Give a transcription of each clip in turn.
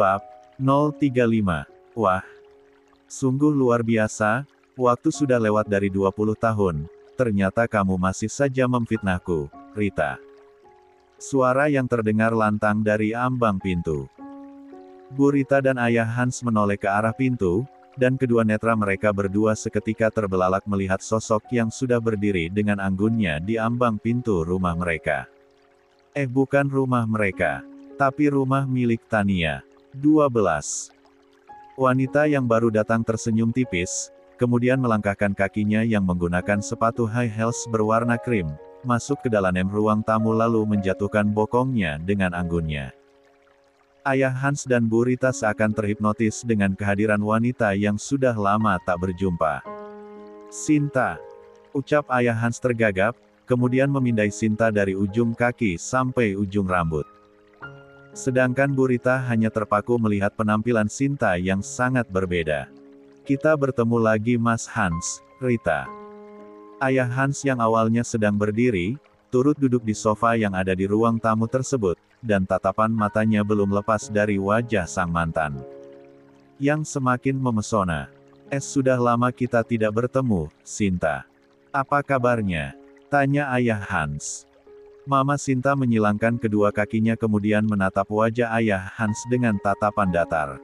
Bab 035. Wah, sungguh luar biasa, waktu sudah lewat dari 20 tahun, ternyata kamu masih saja memfitnahku, Rita. Suara yang terdengar lantang dari ambang pintu. Bu Rita dan ayah Hans menoleh ke arah pintu, dan kedua netra mereka berdua seketika terbelalak melihat sosok yang sudah berdiri dengan anggunnya di ambang pintu rumah mereka. Bukan rumah mereka, tapi rumah milik Tania. 12. Wanita yang baru datang tersenyum tipis, kemudian melangkahkan kakinya yang menggunakan sepatu high heels berwarna krim, masuk ke dalam ruang tamu lalu menjatuhkan bokongnya dengan anggunnya. Ayah Hans dan Bu Rita seakan terhipnotis dengan kehadiran wanita yang sudah lama tak berjumpa. Sinta, ucap ayah Hans tergagap, kemudian memindai Sinta dari ujung kaki sampai ujung rambut. Sedangkan Bu Rita hanya terpaku melihat penampilan Sinta yang sangat berbeda. Kita bertemu lagi Mas Hans, Rita. Ayah Hans yang awalnya sedang berdiri, turut duduk di sofa yang ada di ruang tamu tersebut, dan tatapan matanya belum lepas dari wajah sang mantan. Yang semakin memesona. Sudah lama kita tidak bertemu, Sinta. Apa kabarnya? Tanya ayah Hans. Mama Sinta menyilangkan kedua kakinya kemudian menatap wajah ayah Hans dengan tatapan datar.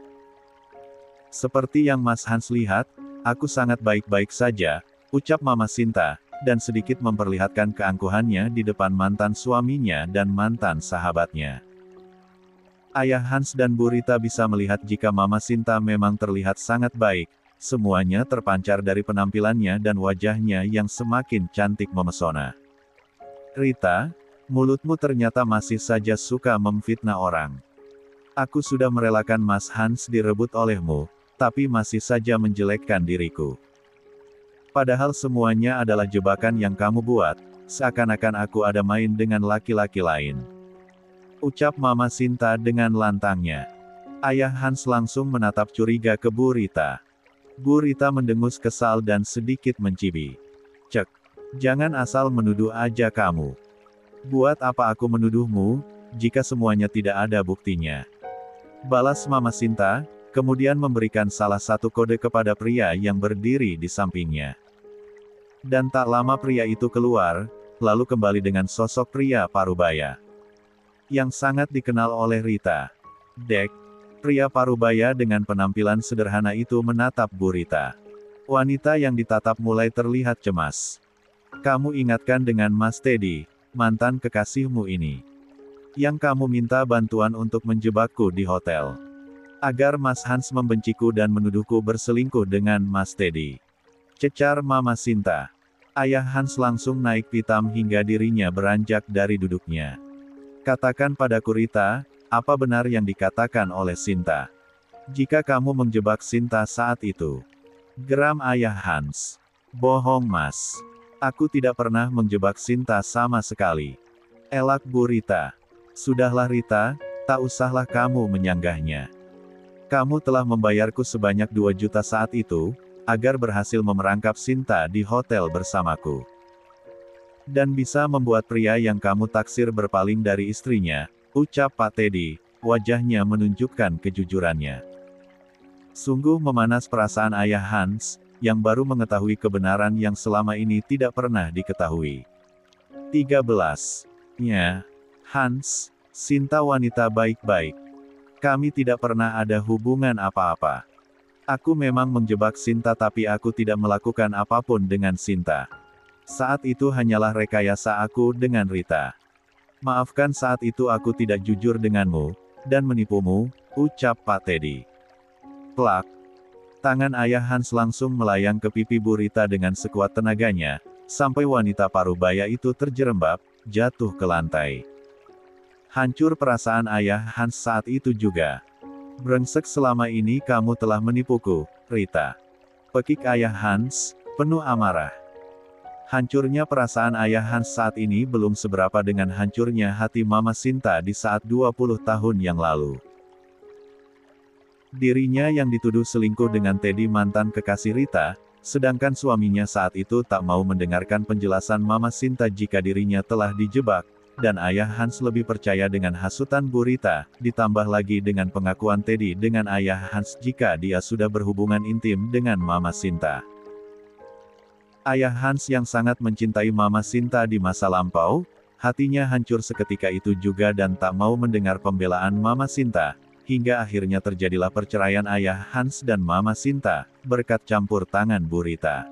Seperti yang Mas Hans lihat, aku sangat baik-baik saja, ucap Mama Sinta, dan sedikit memperlihatkan keangkuhannya di depan mantan suaminya dan mantan sahabatnya. Ayah Hans dan Bu Rita bisa melihat jika Mama Sinta memang terlihat sangat baik, semuanya terpancar dari penampilannya dan wajahnya yang semakin cantik memesona. Rita, mulutmu ternyata masih saja suka memfitnah orang. Aku sudah merelakan Mas Hans direbut olehmu, tapi masih saja menjelekkan diriku. Padahal semuanya adalah jebakan yang kamu buat, seakan-akan aku ada main dengan laki-laki lain. Ucap Mama Sinta dengan lantangnya. Ayah Hans langsung menatap curiga ke Bu Rita. Bu Rita mendengus kesal dan sedikit mencibi. Cek, jangan asal menuduh aja kamu. Buat apa aku menuduhmu, jika semuanya tidak ada buktinya? Balas Mama Sinta, kemudian memberikan salah satu kode kepada pria yang berdiri di sampingnya. Dan tak lama pria itu keluar, lalu kembali dengan sosok pria parubaya. Yang sangat dikenal oleh Rita. Dek, pria parubaya dengan penampilan sederhana itu menatap Bu Rita. Wanita yang ditatap mulai terlihat cemas. Kamu ingatkan dengan Mas Teddy, mantan kekasihmu ini. Yang kamu minta bantuan untuk menjebakku di hotel. Agar Mas Hans membenciku dan menuduhku berselingkuh dengan Mas Teddy. Cecar Mama Sinta. Ayah Hans langsung naik pitam hingga dirinya beranjak dari duduknya. Katakan padaku Rita, apa benar yang dikatakan oleh Sinta? Jika kamu menjebak Sinta saat itu. Geram ayah Hans. Bohong Mas. Aku tidak pernah menjebak Sinta sama sekali. Elak Bu Rita. Sudahlah Rita, tak usahlah kamu menyanggahnya. Kamu telah membayarku sebanyak 2 juta saat itu, agar berhasil memerangkap Sinta di hotel bersamaku. Dan bisa membuat pria yang kamu taksir berpaling dari istrinya, ucap Pak Teddy, wajahnya menunjukkan kejujurannya. Sungguh memanas perasaan ayah Hans, yang baru mengetahui kebenaran yang selama ini tidak pernah diketahui. 13. Nya, Hans, Sinta wanita baik-baik. Kami tidak pernah ada hubungan apa-apa. Aku memang menjebak Sinta tapi aku tidak melakukan apapun dengan Sinta. Saat itu hanyalah rekayasa aku dengan Rita. Maafkan saat itu aku tidak jujur denganmu, dan menipumu, ucap Pak Teddy. Plak. Tangan ayah Hans langsung melayang ke pipi Bu Rita dengan sekuat tenaganya, sampai wanita parubaya itu terjerembab, jatuh ke lantai. Hancur perasaan ayah Hans saat itu juga. Brengsek selama ini kamu telah menipuku, Rita. Pekik ayah Hans, penuh amarah. Hancurnya perasaan ayah Hans saat ini belum seberapa dengan hancurnya hati Mama Sinta di saat 20 tahun yang lalu. Dirinya yang dituduh selingkuh dengan Teddy mantan kekasih Rita, sedangkan suaminya saat itu tak mau mendengarkan penjelasan Mama Sinta jika dirinya telah dijebak, dan ayah Hans lebih percaya dengan hasutan Bu Rita, ditambah lagi dengan pengakuan Teddy dengan ayah Hans jika dia sudah berhubungan intim dengan Mama Sinta. Ayah Hans yang sangat mencintai Mama Sinta di masa lampau, hatinya hancur seketika itu juga dan tak mau mendengar pembelaan Mama Sinta, hingga akhirnya terjadilah perceraian ayah Hans dan Mama Sinta, berkat campur tangan Bu Rita.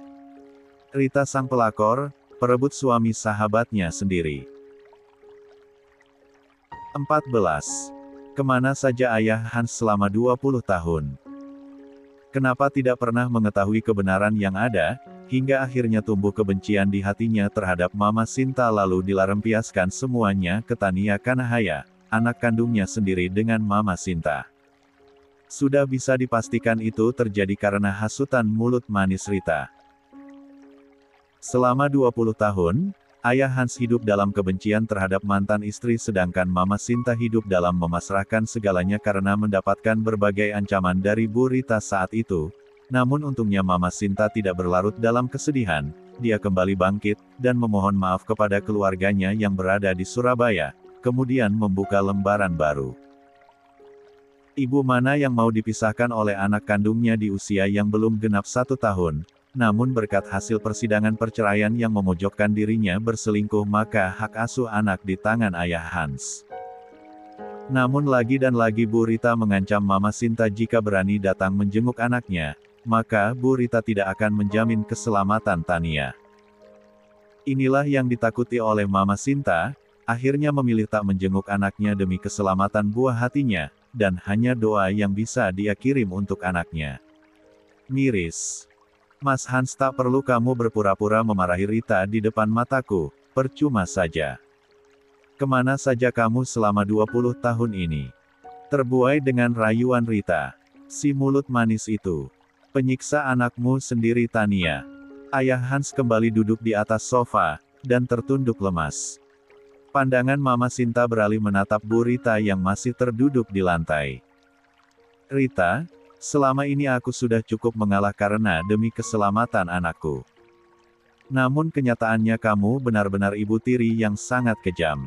Rita sang pelakor, perebut suami sahabatnya sendiri. 14. Kemana saja ayah Hans selama 20 tahun? Kenapa tidak pernah mengetahui kebenaran yang ada, hingga akhirnya tumbuh kebencian di hatinya terhadap Mama Sinta lalu dilampiaskan semuanya ke Tania Kanahaya, anak kandungnya sendiri dengan Mama Sinta. Sudah bisa dipastikan itu terjadi karena hasutan mulut manis Rita. Selama 20 tahun, ayah Hans hidup dalam kebencian terhadap mantan istri sedangkan Mama Sinta hidup dalam memasrahkan segalanya karena mendapatkan berbagai ancaman dari Bu Rita saat itu. Namun untungnya Mama Sinta tidak berlarut dalam kesedihan, dia kembali bangkit, dan memohon maaf kepada keluarganya yang berada di Surabaya, kemudian membuka lembaran baru. Ibu mana yang mau dipisahkan oleh anak kandungnya di usia yang belum genap 1 tahun, namun berkat hasil persidangan perceraian yang memojokkan dirinya berselingkuh maka hak asuh anak di tangan ayah Hans. Namun lagi dan lagi Bu Rita mengancam Mama Sinta jika berani datang menjenguk anaknya, maka Bu Rita tidak akan menjamin keselamatan Tania. Inilah yang ditakuti oleh Mama Sinta, akhirnya memilih tak menjenguk anaknya demi keselamatan buah hatinya, dan hanya doa yang bisa dia kirim untuk anaknya. Miris. Mas Hans, tak perlu kamu berpura-pura memarahi Rita di depan mataku, percuma saja. Kemana saja kamu selama 20 tahun ini? Terbuai dengan rayuan Rita. Si mulut manis itu. Penyiksa anakmu sendiri Tania. Ayah Hans kembali duduk di atas sofa, dan tertunduk lemas. Pandangan Mama Sinta beralih menatap Bu Rita yang masih terduduk di lantai. Rita, selama ini aku sudah cukup mengalah karena demi keselamatan anakku. Namun kenyataannya kamu benar-benar ibu tiri yang sangat kejam.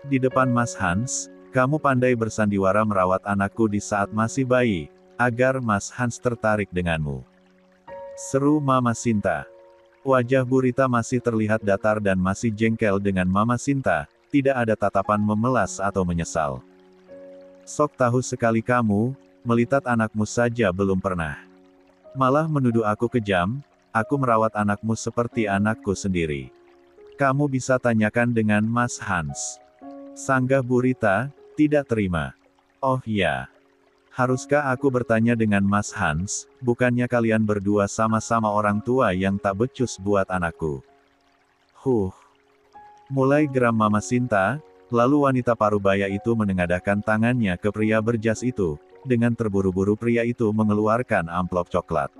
Di depan Mas Hans, kamu pandai bersandiwara merawat anakku di saat masih bayi, agar Mas Hans tertarik denganmu. Seru Mama Sinta. Wajah Bu Rita masih terlihat datar dan masih jengkel dengan Mama Sinta, tidak ada tatapan memelas atau menyesal. Sok tahu sekali kamu, melihat anakmu saja belum pernah. Malah menuduh aku kejam, aku merawat anakmu seperti anakku sendiri. Kamu bisa tanyakan dengan Mas Hans. Sanggah Bu Rita, tidak terima. Oh ya. Haruskah aku bertanya dengan Mas Hans, bukannya kalian berdua sama-sama orang tua yang tak becus buat anakku? Mulai geram Mama Sinta, lalu wanita parubaya itu menengadahkan tangannya ke pria berjas itu, dengan terburu-buru pria itu mengeluarkan amplop coklat.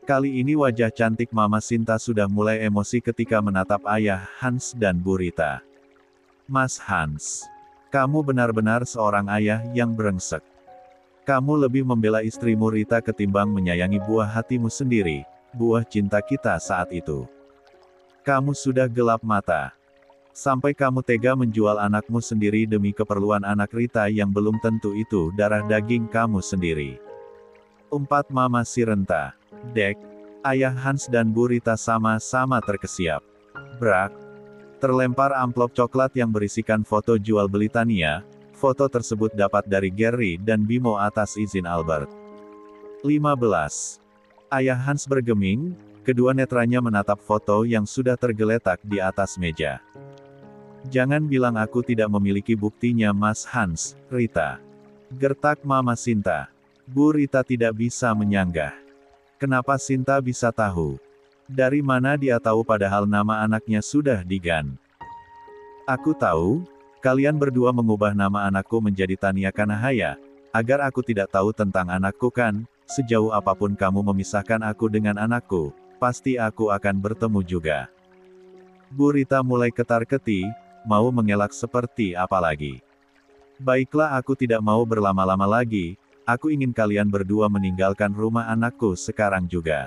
Kali ini wajah cantik Mama Sinta sudah mulai emosi ketika menatap ayah Hans dan Bu Rita. Mas Hans, kamu benar-benar seorang ayah yang brengsek. Kamu lebih membela istrimu Rita ketimbang menyayangi buah hatimu sendiri, buah cinta kita saat itu. Kamu sudah gelap mata. Sampai kamu tega menjual anakmu sendiri demi keperluan anak Rita yang belum tentu itu darah daging kamu sendiri. Umpat Mama Sirenta. Dek, ayah Hans dan Bu Rita sama-sama terkesiap. Brak. Terlempar amplop coklat yang berisikan foto jual beli Tania. Foto tersebut dapat dari Gary dan Bimo atas izin Albert. 15. Ayah Hans bergeming, kedua netranya menatap foto yang sudah tergeletak di atas meja. Jangan bilang aku tidak memiliki buktinya Mas Hans, Rita. Gertak Mama Sinta. Bu Rita tidak bisa menyanggah. Kenapa Sinta bisa tahu? Dari mana dia tahu padahal nama anaknya sudah digan? Aku tahu. Kalian berdua mengubah nama anakku menjadi Tania Kanahaya, agar aku tidak tahu tentang anakku kan, sejauh apapun kamu memisahkan aku dengan anakku, pasti aku akan bertemu juga. Bu Rita mulai ketar-ketir, mau mengelak seperti apa lagi. Baiklah aku tidak mau berlama-lama lagi, aku ingin kalian berdua meninggalkan rumah anakku sekarang juga.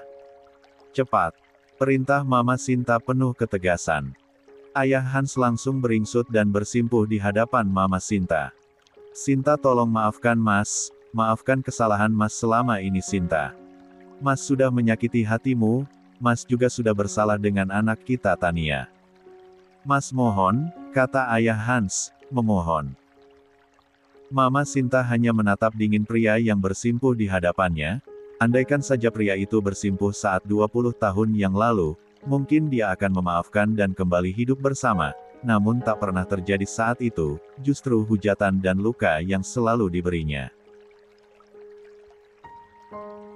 Cepat. Perintah Mama Sinta penuh ketegasan. Ayah Hans langsung beringsut dan bersimpuh di hadapan Mama Sinta. Sinta, tolong maafkan Mas, maafkan kesalahan Mas selama ini Sinta. Mas sudah menyakiti hatimu, Mas juga sudah bersalah dengan anak kita Tania. Mas mohon, kata Ayah Hans, memohon. Mama Sinta hanya menatap dingin pria yang bersimpuh di hadapannya. Andaikan saja pria itu bersimpuh saat 20 tahun yang lalu, mungkin dia akan memaafkan dan kembali hidup bersama. Namun tak pernah terjadi saat itu, justru hujatan dan luka yang selalu diberinya.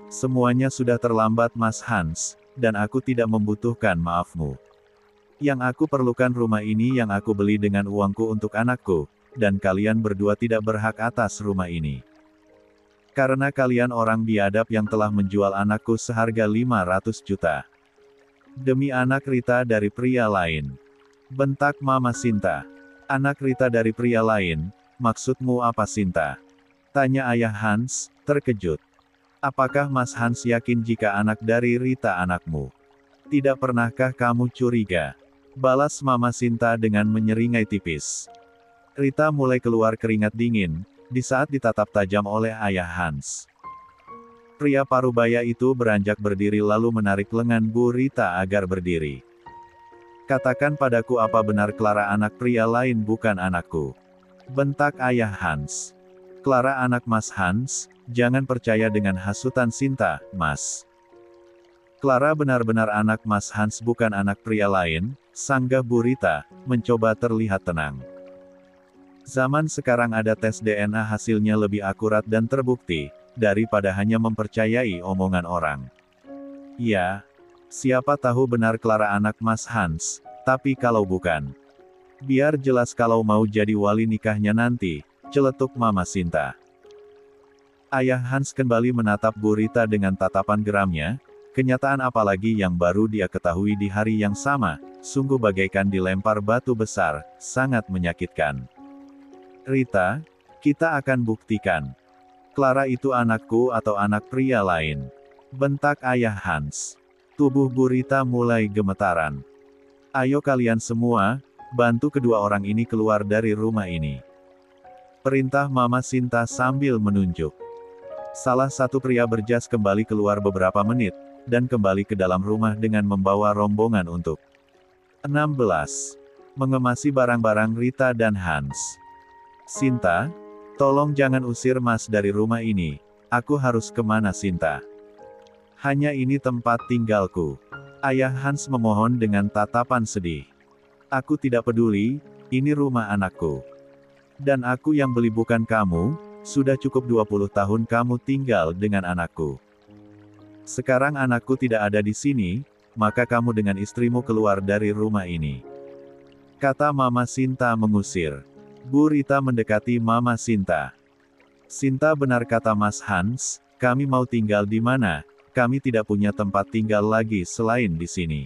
Semuanya sudah terlambat Mas Hans, dan aku tidak membutuhkan maafmu. Yang aku perlukan rumah ini yang aku beli dengan uangku untuk anakku, dan kalian berdua tidak berhak atas rumah ini. Karena kalian orang biadab yang telah menjual anakku seharga 500 juta. Demi anak Rita dari pria lain. Bentak Mama Sinta. Anak Rita dari pria lain, maksudmu apa Sinta? Tanya Ayah Hans, terkejut. Apakah Mas Hans yakin jika anak dari Rita anakmu? Tidak pernahkah kamu curiga? Balas Mama Sinta dengan menyeringai tipis. Rita mulai keluar keringat dingin, di saat ditatap tajam oleh Ayah Hans. Pria parubaya itu beranjak berdiri lalu menarik lengan Bu Rita agar berdiri. Katakan padaku apa benar Clara anak pria lain bukan anakku? Bentak Ayah Hans. Clara anak Mas Hans, jangan percaya dengan hasutan Sinta, Mas. Clara benar-benar anak Mas Hans bukan anak pria lain, sanggah Bu Rita, mencoba terlihat tenang. Zaman sekarang ada tes DNA hasilnya lebih akurat dan terbukti, daripada hanya mempercayai omongan orang. Ya. Siapa tahu benar Clara anak Mas Hans, tapi kalau bukan. Biar jelas kalau mau jadi wali nikahnya nanti, celetuk Mama Sinta. Ayah Hans kembali menatap Bu Rita dengan tatapan geramnya, kenyataan apalagi yang baru dia ketahui di hari yang sama, sungguh bagaikan dilempar batu besar, sangat menyakitkan. Rita, kita akan buktikan. Clara itu anakku atau anak pria lain. Bentak Ayah Hans. Tubuh Bu Rita mulai gemetaran. Ayo kalian semua, bantu kedua orang ini keluar dari rumah ini. Perintah Mama Sinta sambil menunjuk. Salah satu pria berjas kembali keluar beberapa menit, dan kembali ke dalam rumah dengan membawa rombongan untuk 16. Mengemasi barang-barang Rita dan Hans. Sinta, tolong jangan usir Mas dari rumah ini. Aku harus kemana Sinta? Hanya ini tempat tinggalku. Ayah Hans memohon dengan tatapan sedih. Aku tidak peduli, ini rumah anakku. Dan aku yang beli bukan kamu, sudah cukup 20 tahun kamu tinggal dengan anakku. Sekarang anakku tidak ada di sini, maka kamu dengan istrimu keluar dari rumah ini. Kata Mama Sinta mengusir. Bu Rita mendekati Mama Sinta. Sinta, benar kata Mas Hans, kami mau tinggal di mana? Kami tidak punya tempat tinggal lagi selain di sini.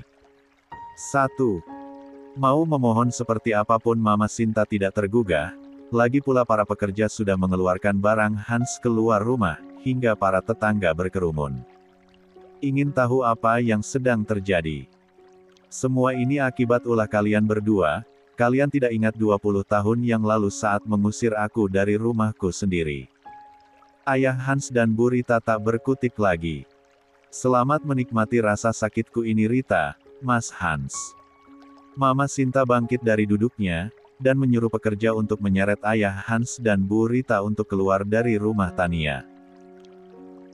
1. Mau memohon seperti apapun Mama Sinta tidak tergugah, lagi pula para pekerja sudah mengeluarkan barang Hans keluar rumah, hingga para tetangga berkerumun. Ingin tahu apa yang sedang terjadi? Semua ini akibat ulah kalian berdua, kalian tidak ingat 20 tahun yang lalu saat mengusir aku dari rumahku sendiri. Ayah Hans dan Bu Rita tak berkutik lagi. Selamat menikmati rasa sakitku ini Rita, Mas Hans. Mama Sinta bangkit dari duduknya, dan menyuruh pekerja untuk menyeret Ayah Hans dan Bu Rita untuk keluar dari rumah Tania.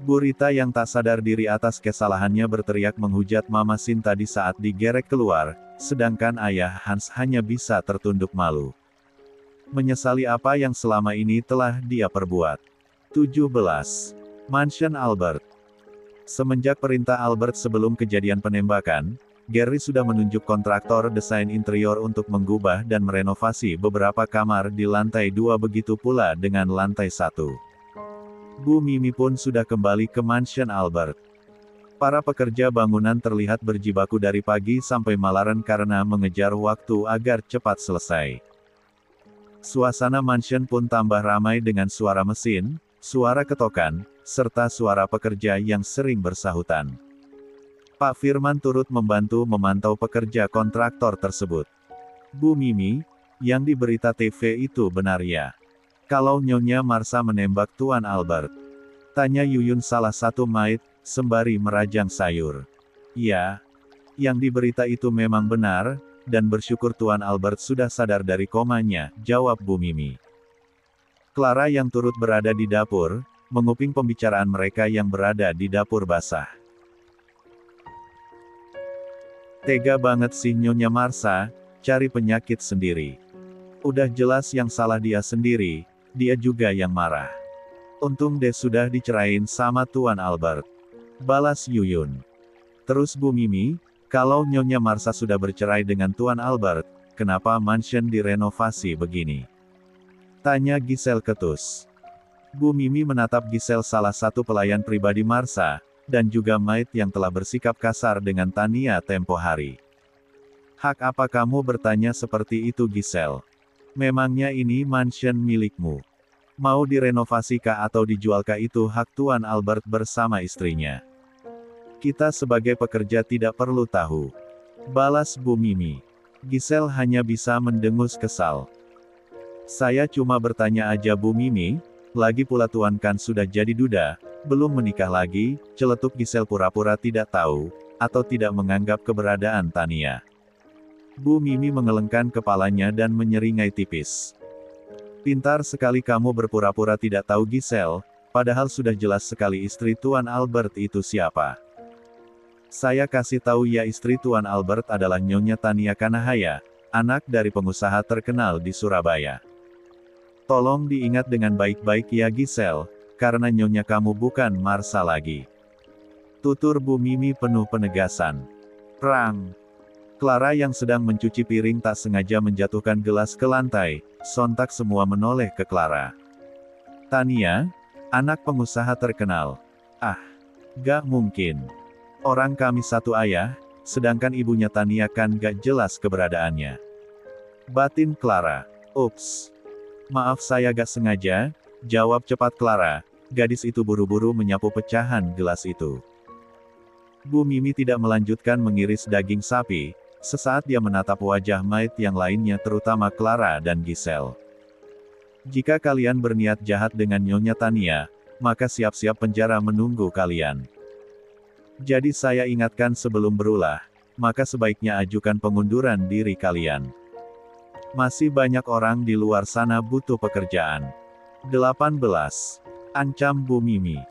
Bu Rita yang tak sadar diri atas kesalahannya berteriak menghujat Mama Sinta di saat digerek keluar, sedangkan Ayah Hans hanya bisa tertunduk malu. Menyesali apa yang selama ini telah dia perbuat. 17. Mansion Albert. Semenjak perintah Albert sebelum kejadian penembakan, Gary sudah menunjuk kontraktor desain interior untuk mengubah dan merenovasi beberapa kamar di lantai 2 begitu pula dengan lantai 1. Bu Mimi pun sudah kembali ke Mansion Albert. Para pekerja bangunan terlihat berjibaku dari pagi sampai malaran karena mengejar waktu agar cepat selesai. Suasana mansion pun tambah ramai dengan suara mesin, suara ketokan, serta suara pekerja yang sering bersahutan. Pak Firman turut membantu memantau pekerja kontraktor tersebut. Bu Mimi, yang di berita TV itu benar ya? Kalau Nyonya Marsa menembak Tuan Albert? Tanya Yuyun salah satu maid, sembari merajang sayur. Ya, yang di berita itu memang benar, dan bersyukur Tuan Albert sudah sadar dari komanya, jawab Bu Mimi. Clara yang turut berada di dapur, menguping pembicaraan mereka yang berada di dapur basah. Tega banget sih Nyonya Marsa, cari penyakit sendiri. Udah jelas yang salah dia sendiri, dia juga yang marah. Untung deh sudah dicerain sama Tuan Albert. Balas Yuyun. Terus Bu Mimi, kalau Nyonya Marsa sudah bercerai dengan Tuan Albert, kenapa mansion direnovasi begini? Tanya Giselle ketus. Bu Mimi menatap Giselle salah satu pelayan pribadi Marsa, dan juga maid yang telah bersikap kasar dengan Tania tempo hari. Hak apa kamu bertanya seperti itu Giselle? Memangnya ini mansion milikmu? Mau direnovasi kah atau dijual kah itu hak Tuan Albert bersama istrinya. Kita sebagai pekerja tidak perlu tahu. Balas Bu Mimi. Giselle hanya bisa mendengus kesal. Saya cuma bertanya aja Bu Mimi, lagi pula Tuan kan sudah jadi duda, belum menikah lagi, celetuk Giselle pura-pura tidak tahu, atau tidak menganggap keberadaan Tania. Bu Mimi mengelengkan kepalanya dan menyeringai tipis. Pintar sekali kamu berpura-pura tidak tahu Giselle, padahal sudah jelas sekali istri Tuan Albert itu siapa. Saya kasih tahu ya istri Tuan Albert adalah Nyonya Tania Kanahaya, anak dari pengusaha terkenal di Surabaya. Tolong diingat dengan baik-baik ya Giselle, karena Nyonya kamu bukan Marsa lagi. Tutur Bu Mimi penuh penegasan. Prang. Clara yang sedang mencuci piring tak sengaja menjatuhkan gelas ke lantai, sontak semua menoleh ke Clara. Tania, anak pengusaha terkenal. Ah, gak mungkin. Orang kami satu ayah, sedangkan ibunya Tania kan gak jelas keberadaannya. Batin Clara. Ups. Maaf saya gak sengaja, jawab cepat Clara. Gadis itu buru-buru menyapu pecahan gelas itu. Bu Mimi tidak melanjutkan mengiris daging sapi. Sesaat dia menatap wajah maid yang lainnya terutama Clara dan Giselle. Jika kalian berniat jahat dengan Nyonya Tania, maka siap-siap penjara menunggu kalian. Jadi saya ingatkan sebelum berulah, maka sebaiknya ajukan pengunduran diri kalian. Masih banyak orang di luar sana butuh pekerjaan. 18. Ancam Bu Mimi.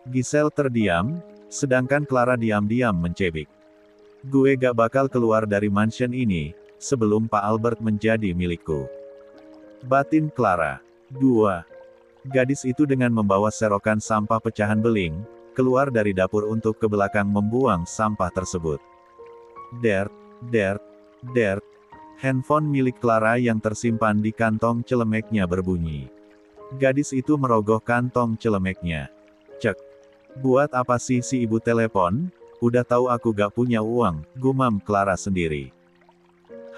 Giselle terdiam, sedangkan Clara diam-diam mencebik. Gue gak bakal keluar dari mansion ini, sebelum Pak Albert menjadi milikku. Batin Clara. 2. Gadis itu dengan membawa serokan sampah pecahan beling, keluar dari dapur untuk ke belakang membuang sampah tersebut. Dert, dert, dert. Handphone milik Clara yang tersimpan di kantong celemeknya berbunyi. Gadis itu merogoh kantong celemeknya. Cek. Buat apa sih si ibu telepon? Udah tahu aku gak punya uang, gumam Clara sendiri.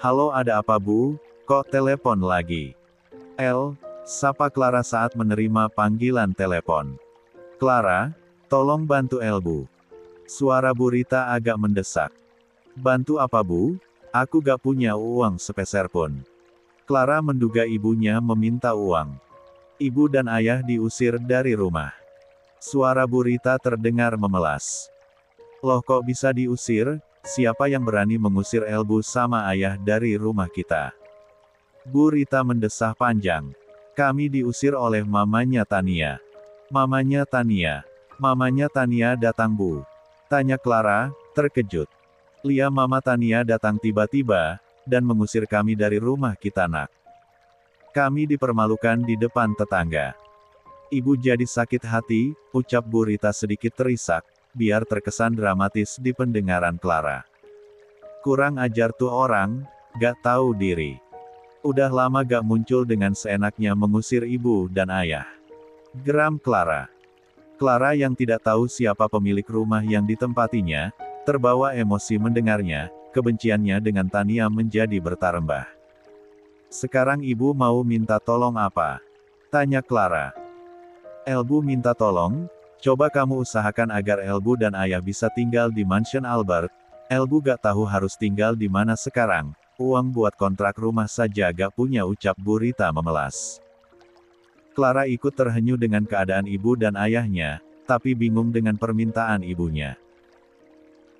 Halo ada apa Bu? Kok telepon lagi? Sapa Clara saat menerima panggilan telepon. Clara, tolong bantu Bu. Suara Bu Rita agak mendesak. Bantu apa Bu? Aku gak punya uang sepeser pun. Clara menduga ibunya meminta uang. Ibu dan ayah diusir dari rumah. Suara Bu Rita terdengar memelas. Loh kok bisa diusir? Siapa yang berani mengusir Bu sama ayah dari rumah kita? Bu Rita mendesah panjang. Kami diusir oleh mamanya Tania. Mamanya Tania. Mamanya Tania datang Bu. Tanya Clara, terkejut. Lia Mama Tania datang tiba-tiba, dan mengusir kami dari rumah kita nak. Kami dipermalukan di depan tetangga. Ibu jadi sakit hati, ucap Bu Rita sedikit terisak, biar terkesan dramatis di pendengaran Clara. Kurang ajar tuh orang, gak tahu diri. Udah lama gak muncul dengan seenaknya mengusir ibu dan ayah. Geram Clara. Clara yang tidak tahu siapa pemilik rumah yang ditempatinya, terbawa emosi mendengarnya, kebenciannya dengan Tania menjadi bertambah. Sekarang ibu mau minta tolong apa? Tanya Clara. Bu minta tolong, coba kamu usahakan agar Bu dan ayah bisa tinggal di mansion Albert. Bu gak tahu harus tinggal di mana sekarang, Uang buat kontrak rumah saja gak punya, ucap Bu Rita memelas. Clara ikut terhenyu dengan keadaan ibu dan ayahnya, tapi bingung dengan permintaan ibunya.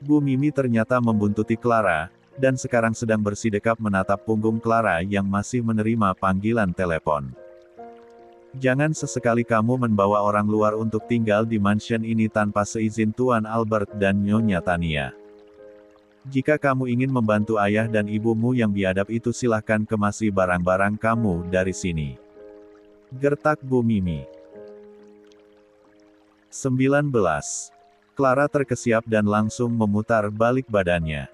Bu Mimi ternyata membuntuti Clara, dan sekarang sedang bersidekap menatap punggung Clara yang masih menerima panggilan telepon. Jangan sesekali kamu membawa orang luar untuk tinggal di mansion ini tanpa seizin Tuan Albert dan Nyonya Tania. Jika kamu ingin membantu ayah dan ibumu yang biadab itu, silahkan kemasi barang-barang kamu dari sini. Gertak Bu Mimi. 19. Clara terkesiap dan langsung memutar balik badannya.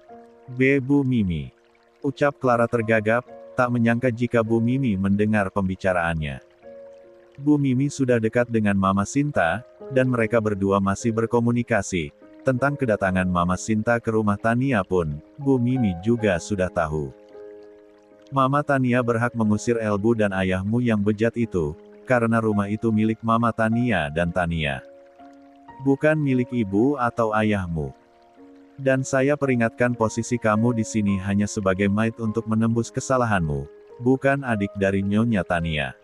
Bu Mimi. Ucap Clara tergagap, tak menyangka jika Bu Mimi mendengar pembicaraannya. Bu Mimi sudah dekat dengan Mama Sinta, dan mereka berdua masih berkomunikasi. Tentang kedatangan Mama Sinta ke rumah Tania pun, Bu Mimi juga sudah tahu. Mama Tania berhak mengusir Elbu dan ayahmu yang bejat itu, karena rumah itu milik Mama Tania dan Tania. Bukan milik ibu atau ayahmu. Dan saya peringatkan, posisi kamu di sini hanya sebagai maid untuk menembus kesalahanmu, bukan adik dari Nyonya Tania.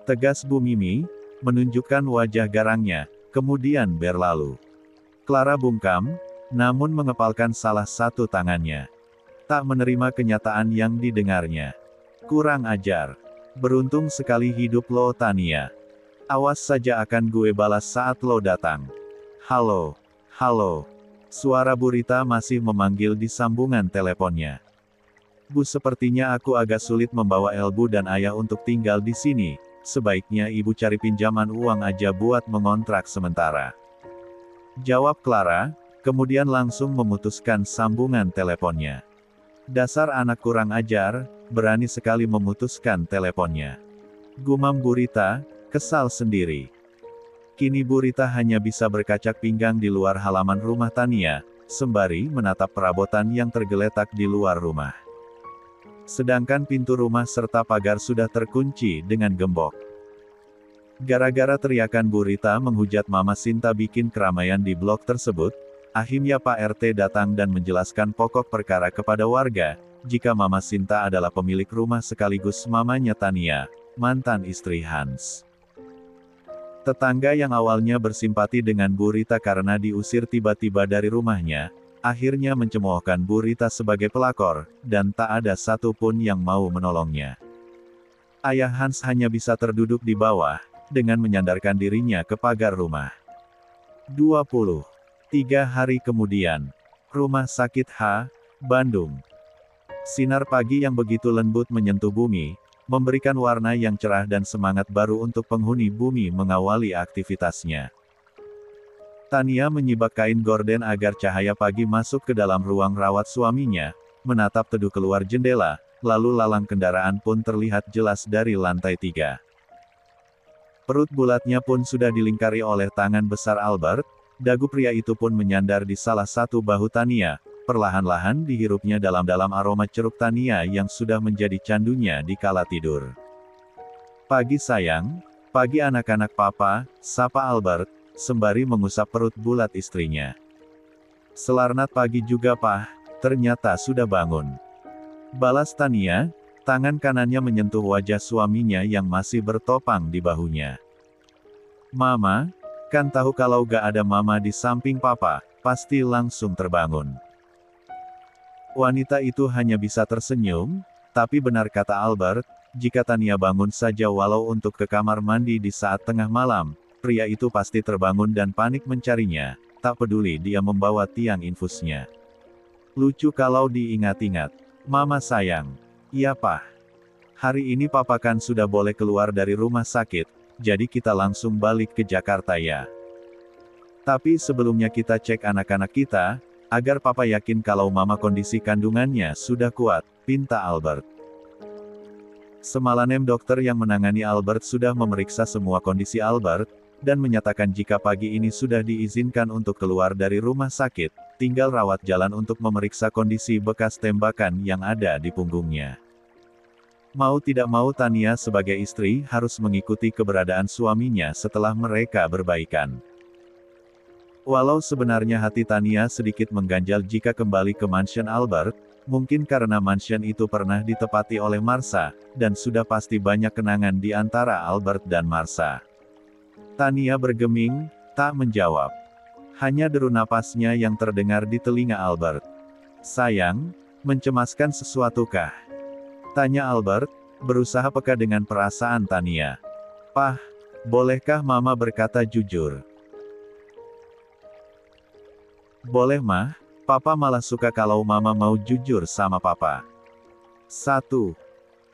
Tegas Bu Mimi, menunjukkan wajah garangnya, kemudian berlalu. Clara bungkam, namun mengepalkan salah satu tangannya. Tak menerima kenyataan yang didengarnya. Kurang ajar. Beruntung sekali hidup lo Tania. Awas saja akan gue balas saat lo datang. Halo. Halo. Suara Bu Rita masih memanggil di sambungan teleponnya. Bu, sepertinya aku agak sulit membawa Elbu dan ayah untuk tinggal di sini. Sebaiknya ibu cari pinjaman uang aja buat mengontrak sementara. Jawab Clara, kemudian langsung memutuskan sambungan teleponnya. Dasar anak kurang ajar, berani sekali memutuskan teleponnya. Gumam Bu Rita, kesal sendiri. Kini Bu Rita hanya bisa berkacak pinggang di luar halaman rumah Tania, sembari menatap perabotan yang tergeletak di luar rumah. Sedangkan pintu rumah serta pagar sudah terkunci dengan gembok. Gara-gara teriakan Bu Rita menghujat Mama Sinta bikin keramaian di blok tersebut, akhirnya Pak RT datang dan menjelaskan pokok perkara kepada warga, jika Mama Sinta adalah pemilik rumah sekaligus mamanya Tania, mantan istri Hans. Tetangga yang awalnya bersimpati dengan Bu Rita karena diusir tiba-tiba dari rumahnya, akhirnya mencemoohkan Bu Rita sebagai pelakor, dan tak ada satupun yang mau menolongnya. Ayah Hans hanya bisa terduduk di bawah, dengan menyandarkan dirinya ke pagar rumah. 23 hari kemudian, Rumah Sakit H, Bandung. Sinar pagi yang begitu lembut menyentuh bumi, memberikan warna yang cerah dan semangat baru untuk penghuni bumi mengawali aktivitasnya. Tania menyibak kain gorden agar cahaya pagi masuk ke dalam ruang rawat suaminya, menatap teduh keluar jendela, lalu lalang kendaraan pun terlihat jelas dari lantai 3. Perut bulatnya pun sudah dilingkari oleh tangan besar Albert, dagu pria itu pun menyandar di salah satu bahu Tania, perlahan-lahan dihirupnya dalam-dalam aroma ceruk Tania yang sudah menjadi candunya di kala tidur. Pagi sayang, pagi anak-anak papa, sapa Albert, sembari mengusap perut bulat istrinya. Selarnat pagi juga Pak, ternyata sudah bangun. Balas Tania, tangan kanannya menyentuh wajah suaminya yang masih bertopang di bahunya. Mama, kan tahu kalau gak ada mama di samping papa, pasti langsung terbangun. Wanita itu hanya bisa tersenyum, tapi benar kata Albert, jika Tania bangun saja walau untuk ke kamar mandi di saat tengah malam, pria itu pasti terbangun dan panik mencarinya, tak peduli dia membawa tiang infusnya. Lucu kalau diingat-ingat. Mama sayang. Iya Pak. Hari ini Papa kan sudah boleh keluar dari rumah sakit, jadi kita langsung balik ke Jakarta ya. Tapi sebelumnya kita cek anak-anak kita, agar Papa yakin kalau Mama kondisi kandungannya sudah kuat, pinta Albert. Semalam dokter yang menangani Albert sudah memeriksa semua kondisi Albert, dan menyatakan jika pagi ini sudah diizinkan untuk keluar dari rumah sakit, tinggal rawat jalan untuk memeriksa kondisi bekas tembakan yang ada di punggungnya. Mau tidak mau Tania sebagai istri harus mengikuti keberadaan suaminya setelah mereka berbaikan. Walau sebenarnya hati Tania sedikit mengganjal jika kembali ke mansion Albert, Mungkin karena mansion itu pernah ditepati oleh Marsha, dan sudah pasti banyak kenangan di antara Albert dan Marsha. Tania bergeming, tak menjawab. Hanya deru napasnya yang terdengar di telinga Albert. Sayang, mencemaskan sesuatukah? Tanya Albert, berusaha peka dengan perasaan Tania. Pah, bolehkah Mama berkata jujur? Boleh Mah, Papa malah suka kalau Mama mau jujur sama Papa. 1.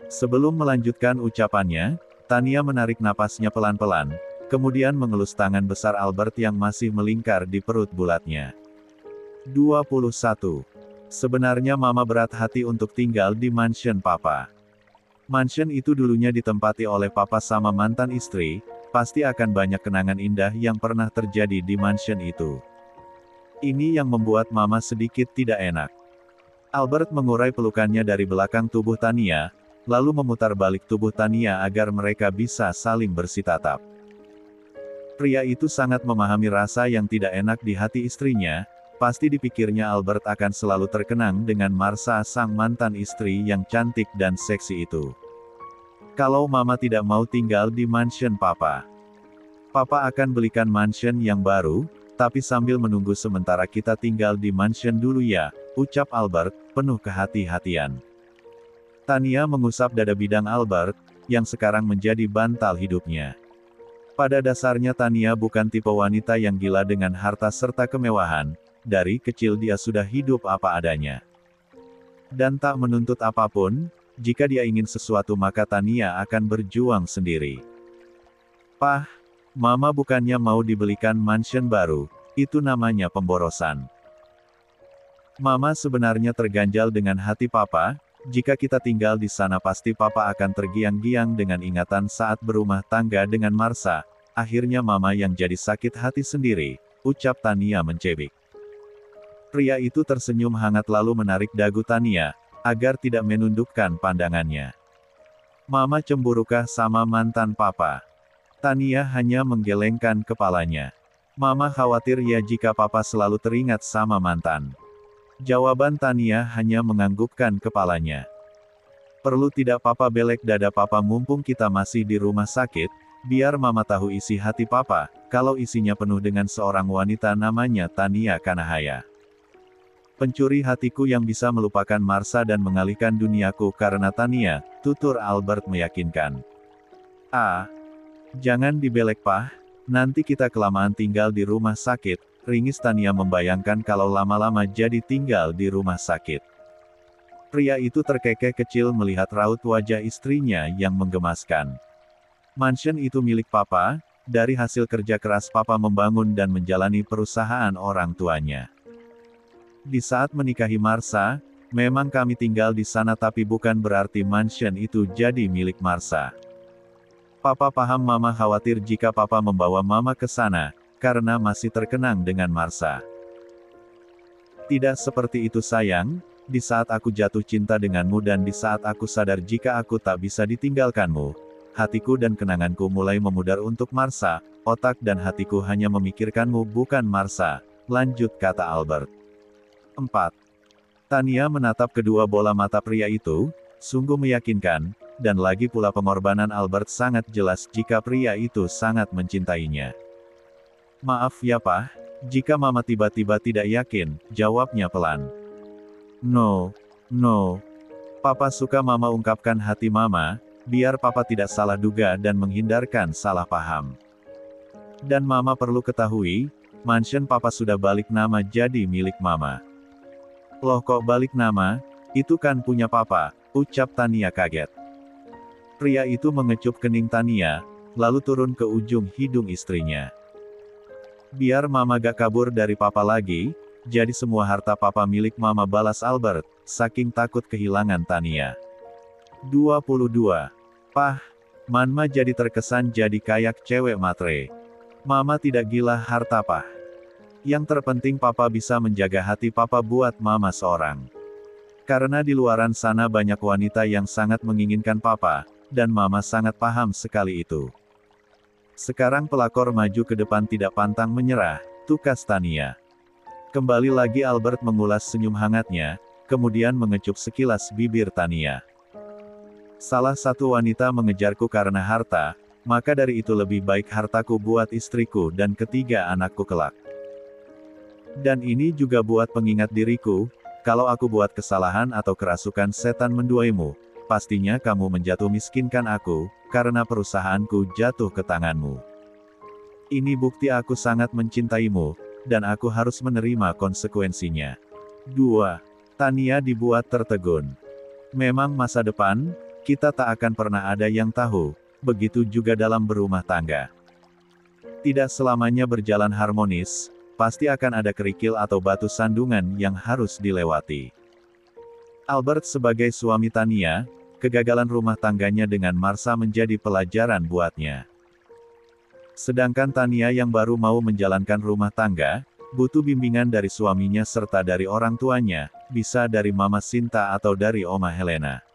Sebelum melanjutkan ucapannya, Tania menarik napasnya pelan-pelan, kemudian mengelus tangan besar Albert yang masih melingkar di perut bulatnya. 21. Sebenarnya Mama berat hati untuk tinggal di mansion Papa. Mansion itu dulunya ditempati oleh Papa sama mantan istri, pasti akan banyak kenangan indah yang pernah terjadi di mansion itu. Ini yang membuat Mama sedikit tidak enak. Albert mengurai pelukannya dari belakang tubuh Tania, lalu memutar balik tubuh Tania agar mereka bisa saling bersitatap. Pria itu sangat memahami rasa yang tidak enak di hati istrinya, pasti dipikirnya Albert akan selalu terkenang dengan Marsha sang mantan istri yang cantik dan seksi itu. Kalau Mama tidak mau tinggal di mansion Papa, Papa akan belikan mansion yang baru, tapi sambil menunggu sementara kita tinggal di mansion dulu ya, ucap Albert, penuh kehati-hatian. Tania mengusap dada bidang Albert, yang sekarang menjadi bantal hidupnya. Pada dasarnya Tania bukan tipe wanita yang gila dengan harta serta kemewahan, dari kecil dia sudah hidup apa adanya. Dan tak menuntut apapun, jika dia ingin sesuatu maka Tania akan berjuang sendiri. Pah, Mama bukannya mau dibelikan mansion baru, itu namanya pemborosan. Mama sebenarnya terganjal dengan hati Papa, jika kita tinggal di sana pasti Papa akan tergiang-giang dengan ingatan saat berumah tangga dengan Marsha, akhirnya Mama yang jadi sakit hati sendiri, ucap Tania mencebik. Pria itu tersenyum hangat lalu menarik dagu Tania, agar tidak menundukkan pandangannya. Mama cemburukah sama mantan Papa? Tania hanya menggelengkan kepalanya. Mama khawatir ya jika Papa selalu teringat sama mantan. Jawaban Tania hanya menganggukkan kepalanya. Perlu tidak Papa belek dada Papa mumpung kita masih di rumah sakit, biar Mama tahu isi hati Papa, kalau isinya penuh dengan seorang wanita namanya Tania Kanahaya. Pencuri hatiku yang bisa melupakan Marsha dan mengalihkan duniaku karena Tania, tutur Albert meyakinkan. Jangan dibelek Pah, nanti kita kelamaan tinggal di rumah sakit, ringis Tania membayangkan kalau lama-lama jadi tinggal di rumah sakit. Pria itu terkekeh kecil melihat raut wajah istrinya yang menggemaskan. Mansion itu milik Papa, dari hasil kerja keras Papa membangun dan menjalani perusahaan orang tuanya. Di saat menikahi Marsha, memang kami tinggal di sana tapi bukan berarti mansion itu jadi milik Marsha. Papa paham Mama khawatir jika Papa membawa Mama ke sana, karena masih terkenang dengan Marsha. Tidak seperti itu sayang, di saat aku jatuh cinta denganmu dan di saat aku sadar jika aku tak bisa ditinggalkanmu, hatiku dan kenanganku mulai memudar untuk Marsha, otak dan hatiku hanya memikirkanmu bukan Marsha, lanjut kata Albert. 4. Tania menatap kedua bola mata pria itu, sungguh meyakinkan, dan lagi pula pengorbanan Albert sangat jelas jika pria itu sangat mencintainya. Maaf ya Pah, jika Mama tiba-tiba tidak yakin, jawabnya pelan. No, Papa suka Mama ungkapkan hati Mama, biar Papa tidak salah duga dan menghindarkan salah paham. Dan Mama perlu ketahui, mansion Papa sudah balik nama jadi milik Mama. Loh kok balik nama? Itu kan punya Papa, ucap Tania kaget. Pria itu mengecup kening Tania, lalu turun ke ujung hidung istrinya. Biar Mama gak kabur dari Papa lagi, jadi semua harta Papa milik Mama, balas Albert, saking takut kehilangan Tania. 22. Pah, Mama jadi terkesan jadi kayak cewek matre. Mama tidak gila harta Pah. Yang terpenting Papa bisa menjaga hati Papa buat Mama seorang. Karena di luaran sana banyak wanita yang sangat menginginkan Papa, dan Mama sangat paham sekali itu. Sekarang pelakor maju ke depan tidak pantang menyerah, tukas Tania. Kembali lagi Albert mengulas senyum hangatnya, kemudian mengecup sekilas bibir Tania. Salah satu wanita mengejarku karena harta, maka dari itu lebih baik hartaku buat istriku dan ketiga anakku kelak. Dan ini juga buat pengingat diriku, kalau aku buat kesalahan atau kerasukan setan menduaimu, pastinya kamu menjatuh miskinkan aku, karena perusahaanku jatuh ke tanganmu. Ini bukti aku sangat mencintaimu, dan aku harus menerima konsekuensinya. 2. Tania dibuat tertegun. Memang masa depan, kita tak akan pernah ada yang tahu, begitu juga dalam berumah tangga. Tidak selamanya berjalan harmonis, pasti akan ada kerikil atau batu sandungan yang harus dilewati. Albert sebagai suami Tania, kegagalan rumah tangganya dengan Marsha menjadi pelajaran buatnya. Sedangkan Tania yang baru mau menjalankan rumah tangga, butuh bimbingan dari suaminya serta dari orang tuanya, bisa dari Mama Sinta atau dari Oma Helena.